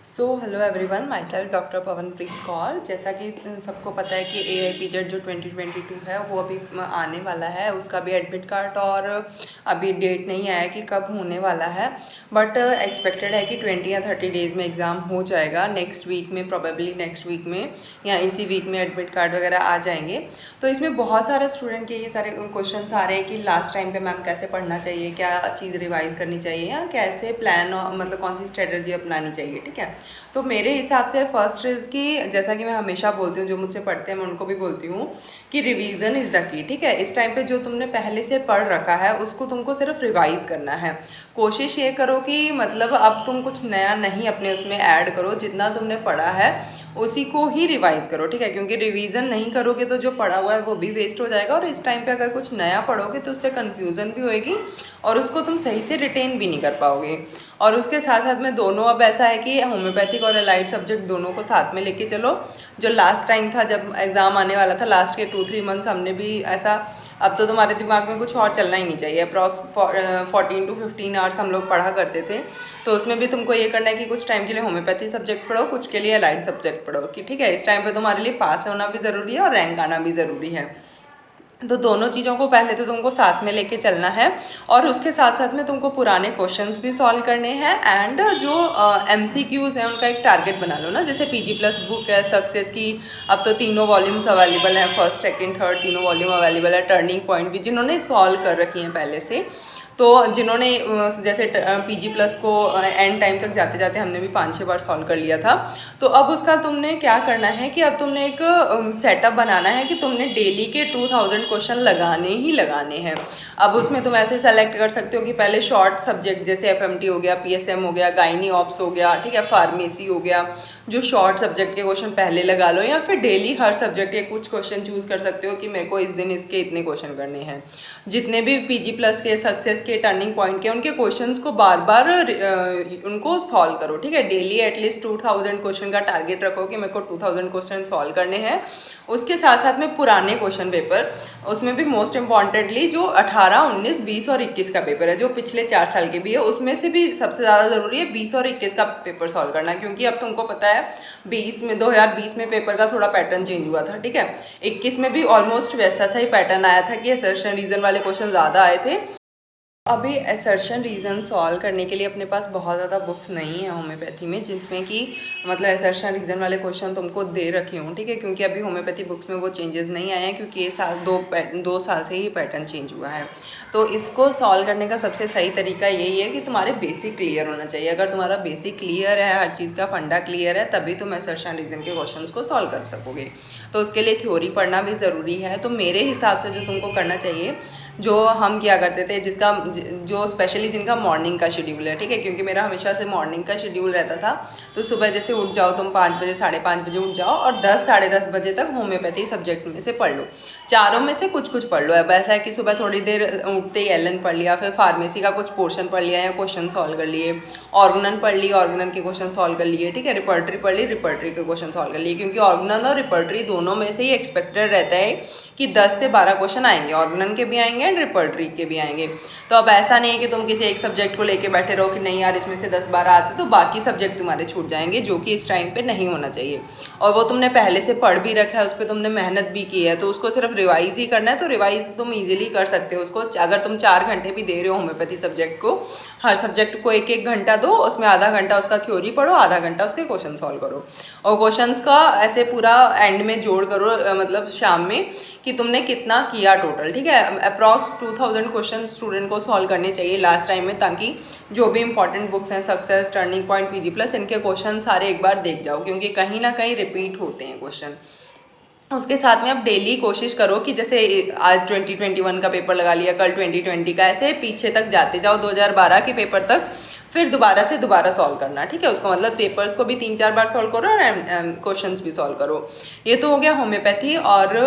Hello everyone, my self doctor Pawanpreet Kaur. जैसा कि सबको पता है कि AIPZ जो 2022 है वो अभी आने वाला है, उसका भी एडमिट कार्ड और अभी डेट नहीं आया कि कब होने वाला है, बट एक्सपेक्टेड है कि 20 या 30 डेज़ में एग्ज़ाम हो जाएगा। नेक्स्ट वीक में, प्रोबेबली नेक्स्ट वीक में या इसी वीक में एडमिट कार्ड वगैरह आ जाएंगे। तो इसमें बहुत सारे स्टूडेंट के ये सारे क्वेश्चन आ रहे हैं कि लास्ट टाइम पे मैम कैसे पढ़ना चाहिए, क्या चीज़ रिवाइज़ करनी चाहिए या कैसे प्लान, मतलब कौन सी स्ट्रेटजी अपनानी चाहिए। ठीक है, तो मेरे हिसाब से फर्स्ट इज़ कि जैसा कि मैं हमेशा बोलती हूँ, जो मुझसे पढ़ते हैं मैं उनको भी बोलती हूँ कि रिवीजन इज़ द की। ठीक है, इस टाइम पे जो तुमने पहले से पढ़ रखा है उसको तुमको सिर्फ रिवाइज़ करना है। कोशिश ये करो कि मतलब अब तुम कुछ नया नहीं अपने उसमें ऐड करो, जितना तुमने पढ़ा है उसी को ही रिवाइज़ करो। ठीक है, क्योंकि रिवीजन नहीं करोगे तो जो पढ़ा हुआ है वो भी वेस्ट हो जाएगा, और इस टाइम पे अगर कुछ नया पढ़ोगे तो उससे कन्फ्यूज़न भी होएगी और उसको तुम सही से रिटेन भी नहीं कर पाओगे। और उसके साथ साथ में दोनों, अब ऐसा है कि होम्योपैथिक और अलाइड सब्जेक्ट दोनों को साथ में लेके चलो। जो लास्ट टाइम था जब एग्ज़ाम आने वाला था, लास्ट के 2-3 मंथ्स हमने भी ऐसा, अब तो तुम्हारे दिमाग में कुछ और चलना ही नहीं चाहिए। अप्रॉक्स 14 to 15 आवर्स हम लोग पढ़ा करते थे, तो उसमें भी तुमको ये करना है कि कुछ टाइम के लिए होम्योपैथी सब्जेक्ट पढ़ो, कुछ के लिए अलाइड सब्जेक्ट पढ़ो। कि ठीक है, इस टाइम पे तुम्हारे लिए पास होना भी ज़रूरी है और रैंक आना भी ज़रूरी है। तो दोनों चीज़ों को पहले तो तुमको साथ में लेके चलना है, और उसके साथ साथ में तुमको पुराने क्वेश्चंस भी सॉल्व करने हैं। एंड जो MCQs हैं उनका एक टारगेट बना लो ना, जैसे PG प्लस बुक है सक्सेस की, अब तो तीनों वॉल्यूम्स अवेलेबल हैं, फर्स्ट सेकंड थर्ड तीनों वॉल्यूम अवेलेबल है। टर्निंग पॉइंट भी जिन्होंने सॉल्व कर रखी हैं पहले से, तो जिन्होंने जैसे PG प्लस को एंड टाइम तक जाते जाते हमने भी 5-6 बार सॉल्व कर लिया था। तो अब उसका तुमने क्या करना है कि अब तुमने एक सेटअप बनाना है कि तुमने डेली के 2000 क्वेश्चन लगाने ही लगाने हैं। अब उसमें तुम ऐसे सेलेक्ट कर सकते हो कि पहले शॉर्ट सब्जेक्ट जैसे FMT हो गया, PSM हो गया, गाइनी ऑप्स हो गया, ठीक है, फार्मेसी हो गया, जो शॉर्ट सब्जेक्ट के क्वेश्चन पहले लगा लो, या फिर डेली हर सब्जेक्ट के कुछ क्वेश्चन चूज़ कर सकते हो कि मेरे को इस दिन इसके इतने क्वेश्चन करने हैं। जितने भी PG प्लस के, सक्सेस के, टर्निंग पॉइंट के, उनके क्वेश्चंस को बार बार उनको सॉल्व करो। ठीक है, डेली एटलीस्ट 2000 क्वेश्चन का टारगेट रखो कि मेरे को 2000 क्वेश्चन सॉल्व करने हैं। उसके साथ साथ में पुराने क्वेश्चन पेपर, उसमें भी मोस्ट इम्पॉर्टेंटली जो 18, 19, 20 और 21 का पेपर है, जो पिछले 4 साल के भी है, उसमें से भी सबसे ज़्यादा ज़रूरी है 20 और 21 का पेपर सॉल्व करना। क्योंकि अब तुमको पता है 2020 में पेपर का थोड़ा पैटर्न चेंज हुआ था। ठीक है, 21 में भी ऑलमोस्ट वैसा सा ही पैटर्न आया था कि असर्शन रीजन वाले क्वेश्चन ज़्यादा आए थे। अभी असर्शन रीज़न सॉल्व करने के लिए अपने पास बहुत ज़्यादा बुक्स नहीं है होम्योपैथी में, जिसमें कि मतलब असर्शन रीज़न वाले क्वेश्चन तुमको दे रखे हूँ। ठीक है, क्योंकि अभी होम्योपैथी बुक्स में वो चेंजेस नहीं आए हैं, क्योंकि ये साल 2 साल से ही पैटर्न चेंज हुआ है। तो इसको सॉल्व करने का सबसे सही तरीका यही है कि तुम्हारे बेसिक क्लियर होना चाहिए। अगर तुम्हारा बेसिक क्लियर है, हर चीज़ का फंडा क्लियर है, तभी तुम असर्शन रीज़न के क्वेश्चन को सॉल्व कर सकोगे। तो उसके लिए थ्योरी पढ़ना भी ज़रूरी है। तो मेरे हिसाब से जो तुमको करना चाहिए, जो हम क्या करते थे, जो स्पेशली जिनका मॉर्निंग का शेड्यूल है, ठीक है, क्योंकि मेरा हमेशा से मॉर्निंग का शेड्यूल रहता था, तो सुबह जैसे उठ जाओ तुम 5 बजे, 5:30 बजे उठ जाओ और 10, 10:30 बजे तक होम्योपैथी सब्जेक्ट में से पढ़ लो। चारों में से कुछ कुछ पढ़ लो। अब ऐसा है कि सुबह थोड़ी देर उठते ही LN पढ़ लिया, फिर फार्मेसी का कुछ पोर्शन पढ़ लिया या क्वेश्चन सॉल्व कर लिए, ऑर्गनन पढ़ ली, ऑर्गनन के क्वेश्चन सॉल्व कर लिए, ठीक है, रिपर्टरी पढ़ ली, रिपर्टरी के क्वेश्चन सॉल्व कर लिए। क्योंकि ऑर्गनन और रिपर्टरी दोनों में से ही एक्सपेक्टेड रहता है कि 10 से 12 क्वेश्चन आएंगे, ऑर्गनन के भी आएंगे एंड रिपर्टरी के भी आएंगे। तो अब ऐसा नहीं है कि तुम किसी एक सब्जेक्ट को लेके बैठे रहो कि नहीं यार इसमें से 10-12 आते तो बाकी सब्जेक्ट तुम्हारे छूट जाएंगे, जो कि इस टाइम पे नहीं होना चाहिए। और वो तुमने पहले से पढ़ भी रखा है, उस पर तुमने मेहनत भी की है, तो उसको सिर्फ रिवाइज ही करना है। तो रिवाइज तुम इजीली कर सकते हो उसको। अगर तुम 4 घंटे भी दे रहे हो होम्योपैथी सब्जेक्ट को, हर सब्जेक्ट को 1-1 घंटा दो, उसमें आधा घंटा उसका थ्योरी पढ़ो, आधा घंटा उसके क्वेश्चन सॉल्व करो। और क्वेश्चंस का ऐसे पूरा एंड में जोड़ करो, मतलब शाम में, कि तुमने कितना किया टोटल। ठीक है, अप्रॉक्स 2000 क्वेश्चन स्टूडेंट को सॉल्व करने चाहिए लास्ट टाइम में, ताकि जो भी इंपॉर्टेंट बुक्स हैं, success, turning point, PG plus, इनके क्वेश्चन सारे एक बार देख जाओ, क्योंकि कहीं ना कहीं रिपीट होते हैं क्वेश्चन। उसके साथ में अब डेली कोशिश करो कि जैसे आज 2021 का पेपर लगा लिया, कल 2020 का, ऐसे पीछे तक जाते जाओ 2012 के पेपर तक, फिर दोबारा सॉल्व करना। ठीक है, उसको मतलब पेपर्स को भी 3-4 बार सॉल्व करो और क्वेश्चंस भी सॉल्व करो। ये तो हो गया होम्योपैथी। और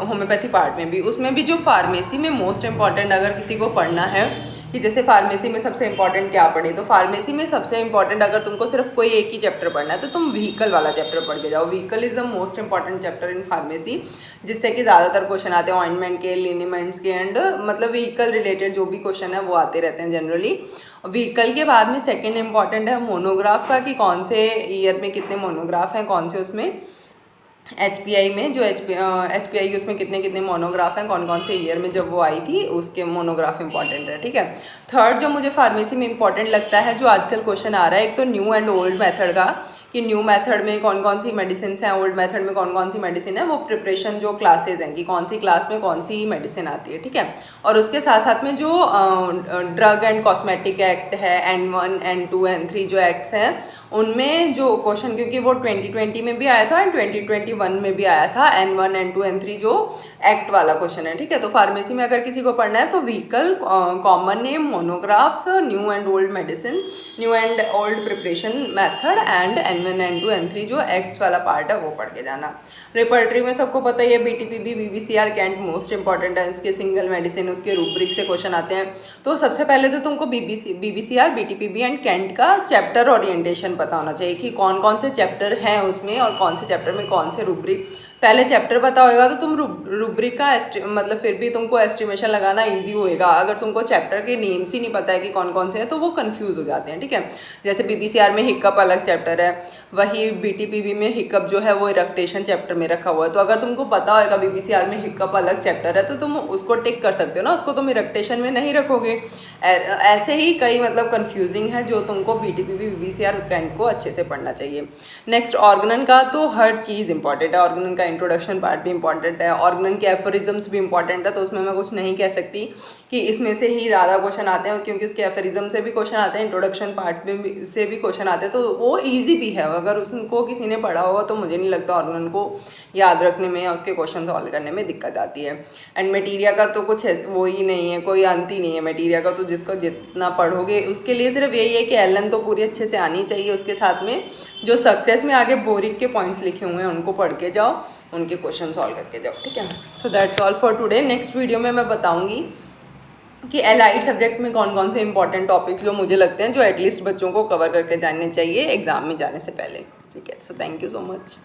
होम्योपैथी पार्ट में भी, उसमें भी जो फार्मेसी में मोस्ट इम्पॉर्टेंट अगर किसी को पढ़ना है, कि जैसे फार्मेसी में सबसे इंपॉर्टेंट क्या पढ़े, तो फार्मेसी में सबसे इंपॉर्टेंट अगर तुमको सिर्फ कोई एक ही चैप्टर पढ़ना है तो तुम व्हीकल वाला चैप्टर पढ़ के जाओ। Vehicle is the most important chapter in pharmacy, जिससे कि ज़्यादातर क्वेश्चन आते हैं ऑइंटमेंट के, लिनीमेंट्स के एंड मतलब व्हीकल रिलेटेड जो भी क्वेश्चन है वो आते रहते हैं जनरली। व्हीकल के बाद में सेकेंड इंपॉर्टेंट है मोनोग्राफ का, कि कौन से ईयर में कितने मोनोग्राफ हैं, कौन से उसमें HPI में जो HPI उसमें कितने कितने मोनोग्राफ हैं, कौन कौन से ईयर में जब वो आई थी उसके मोनोग्राफ इंपॉर्टेंट है, ठीक है। थर्ड जो मुझे फार्मेसी में इंपॉर्टेंट लगता है, जो आजकल क्वेश्चन आ रहा है, एक तो न्यू एंड ओल्ड मेथड का, कि न्यू मेथड में कौन कौन सी मेडिसिन हैं, ओल्ड मेथड में कौन कौन सी मेडिसिन है, वो प्रिपरेशन जो क्लासेज हैं कि कौन सी क्लास में कौन सी मेडिसिन आती है, ठीक है। और उसके साथ साथ में जो ड्रग एंड कॉस्मेटिक एक्ट है, N1 N2 N3 जो एक्ट्स हैं उनमें जो क्वेश्चन, क्योंकि वो 2020 में भी आया था एंड 2021 में भी आया था, N1 N2 N3 जो एक्ट वाला क्वेश्चन है, ठीक है। तो फार्मेसी में अगर किसी को पढ़ना है तो vehicle, common name, monographs, new and old medicine, new and old preparation method and N1 N2 N3 जो एक्ट्स वाला पार्ट है वो पढ़ के जाना। रिपर्टरी में सबको पता ही है BTPB BBCR Kant most important है, इसके सिंगल मेडिसिन उसके रूब्रिक से क्वेश्चन आते हैं। तो सबसे पहले तो तुमको BBCR BTPB एंड कैंट का चैप्टर ओरिएंटेशन पता होना चाहिए कि कौन कौन से चैप्टर हैं उसमें और कौन से चैप्टर में कौन से रूब्रिक। पहले चैप्टर पता होएगा तो तुम रूब्रिक का मतलब फिर भी तुमको एस्टिमेशन लगाना इजी होएगा। अगर तुमको चैप्टर के नेम्स ही नहीं पता है कि कौन कौन से हैं तो वो कंफ्यूज हो जाते हैं, ठीक है। जैसे BBCR में हिकअप अलग चैप्टर है, वही BTPB में हिकअप जो है वो इरेक्टेशन चैप्टर में रखा हुआ है। तो अगर तुमको पता होएगा BBCR में हिकअप अलग चैप्टर है तो तुम उसको टिक कर सकते हो ना, उसको तुम इरेक्टेशन में नहीं रखोगे। ऐसे ही कई मतलब कन्फ्यूजिंग है जो तुमको BTPB BBCR कैंट को अच्छे से पढ़ना चाहिए। नेक्स्ट ऑर्गनन का तो हर चीज़ इंपॉर्टेंट है, ऑर्गनन का इंट्रोडक्शन पार्ट भी इंपॉर्टेंट है, ऑर्गनन के एफोरिज्म्स भी इंपॉर्टेंट है। तो उसमें मैं कुछ नहीं कह सकती कि इसमें से ही ज़्यादा क्वेश्चन आते हैं, क्योंकि उसके एफोरिज्म से भी क्वेश्चन आते हैं, इंट्रोडक्शन पार्ट में से भी क्वेश्चन आते हैं, तो वो ईजी भी है। अगर उसको किसी ने पढ़ा होगा तो मुझे नहीं लगता ऑर्गनन को याद रखने में या उसके क्वेश्चन सॉल्व करने में दिक्कत आती है। एंड मटीरिया का तो कुछ वो ही नहीं है, कोई अंत ही नहीं है मटीरिया का, तो जिसको जितना पढ़ोगे उसके लिए सिर्फ यही है कि एलन तो पूरी अच्छे से आनी चाहिए। उसके साथ में जो सक्सेस में आगे बोरिक के पॉइंट्स लिखे हुए हैं उनको पढ़ के जाओ, उनके क्वेश्चन सॉल्व करके जाओ, ठीक है। So that's all for today. Next video में मैं बताऊंगी कि एलाइड सब्जेक्ट में कौन कौन से इंपॉर्टेंट टॉपिक्स जो मुझे लगते हैं जो एटलीस्ट बच्चों को कवर करके जाने चाहिए एग्जाम में जाने से पहले, ठीक है। So thank you so much.